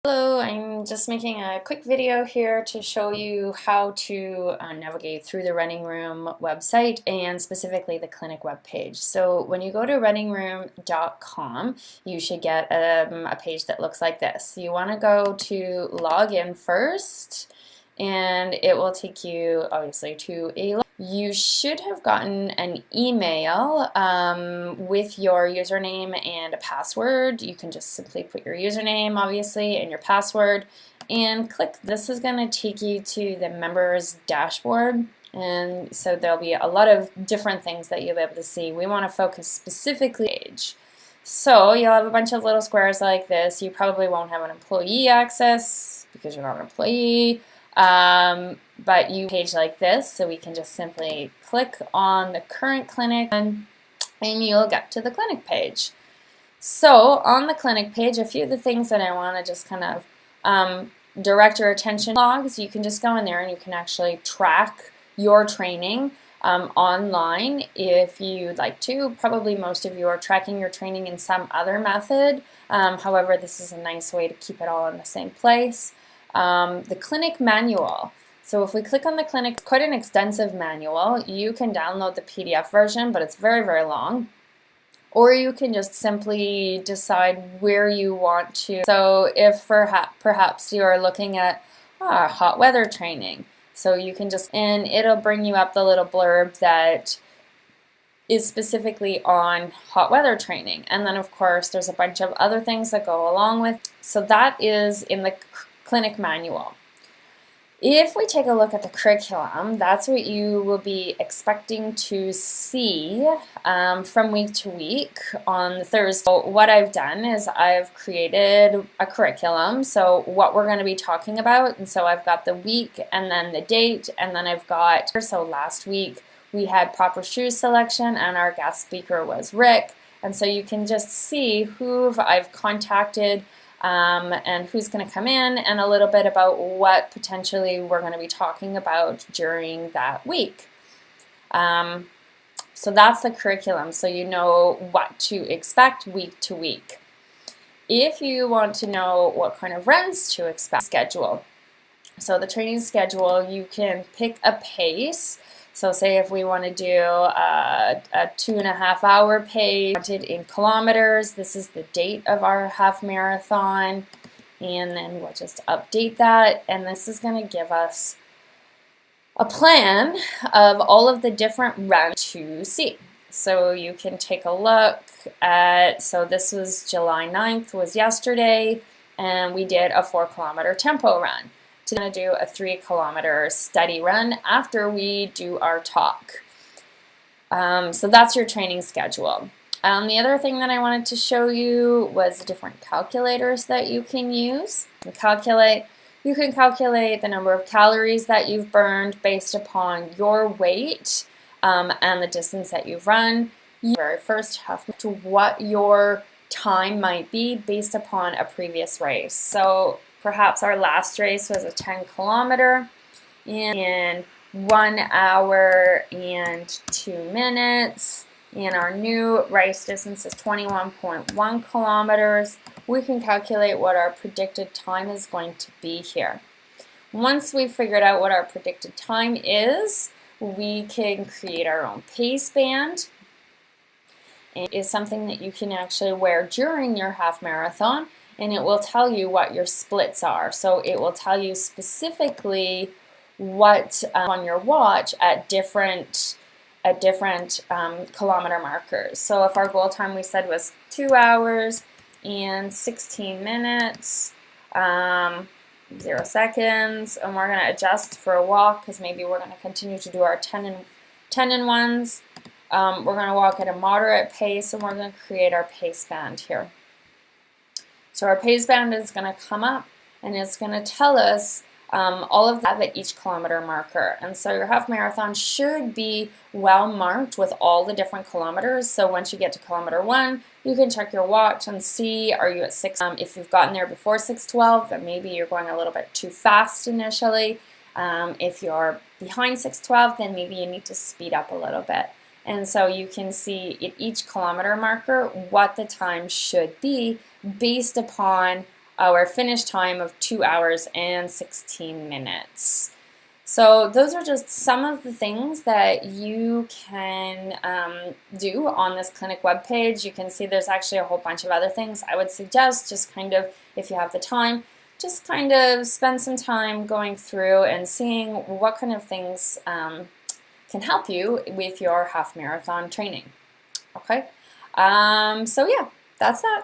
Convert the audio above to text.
Hello, I'm just making a quick video here to show you how to navigate through the Running Room website and specifically the clinic webpage. So when you go to runningroom.com, you should get a page that looks like this. You want to go to log in first, and it will take you obviously to a you should have gotten an email with your username and a password. You can just simply put your username, obviously, and your password, and click. This is going to take you to the members dashboard, and so there'll be a lot of different things that you'll be able to see. We want to focus specifically on age. So you'll have a bunch of little squares like this. You probably won't have an employee access because you're not an employee. But you page like this, so we can just simply click on the current clinic and you'll get to the clinic page. So on the clinic page, a few of the things that I want to just kind of direct your attention logs, you can just go in there and you can actually track your training online if you'd like to. Probably most of you are tracking your training in some other method. However, this is a nice way to keep it all in the same place. The clinic manual. So if we click on the clinic, quite an extensive manual. You can download the PDF version, but it's very, very long. Or you can just simply decide where you want to. So if perhaps you are looking at hot weather training, so you can just, and it'll bring you up the little blurb that is specifically on hot weather training. And then of course there's a bunch of other things that go along with. So that is in the clinic manual. If we take a look at the curriculum, that's what you will be expecting to see from week to week on Thursday. So what I've done is I've created a curriculum, so what we're going to be talking about, and so I've got the week and then the date, and then I've got, so last week we had proper shoe selection and our guest speaker was Rick, and so you can just see who I've contacted and who's going to come in, and a little bit about what potentially we're going to be talking about during that week. So that's the curriculum, so you know what to expect week to week. If you want to know what kind of runs to expect, schedule. So the training schedule, you can pick a pace. So say if we want to do a 2.5 hour pace in kilometers, this is the date of our half marathon, and then we'll just update that, and this is going to give us a plan of all of the different runs to see. So you can take a look at, so this was July 9th was yesterday, and we did a 4-kilometer tempo run. To do a 3-kilometer steady run after we do our talk. So that's your training schedule. The other thing that I wanted to show you was the different calculators that you can use. You can calculate the number of calories that you've burned based upon your weight and the distance that you've run. You very first have to what your time might be based upon a previous race. So perhaps our last race was a 10-kilometer in 1 hour and 2 minutes, and our new race distance is 21.1 kilometers. We can calculate what our predicted time is going to be here. Once we've figured out what our predicted time is, we can create our own pace band. It is something that you can actually wear during your half marathon, and it will tell you what your splits are. So it will tell you specifically what on your watch at different kilometer markers. So if our goal time we said was 2 hours and 16 minutes, 0 seconds, and we're going to adjust for a walk because maybe we're going to continue to do our 10 and 1s. We're going to walk at a moderate pace, and we're going to create our pace band here. So our pace band is going to come up, and it's going to tell us all of that at each kilometer marker. And so your half marathon should be well marked with all the different kilometers. So once you get to kilometer 1, you can check your watch and see, are you at 6? If you've gotten there before 6:12, then maybe you're going a little bit too fast initially. If you're behind 6:12, then maybe you need to speed up a little bit. And so you can see at each kilometer marker what the time should be based upon our finish time of 2 hours and 16 minutes. So those are just some of the things that you can do on this clinic webpage. You can see there's actually a whole bunch of other things. I would suggest just kind of, if you have the time, just kind of spend some time going through and seeing what kind of things can help you with your half marathon training. Okay, so yeah, that's that.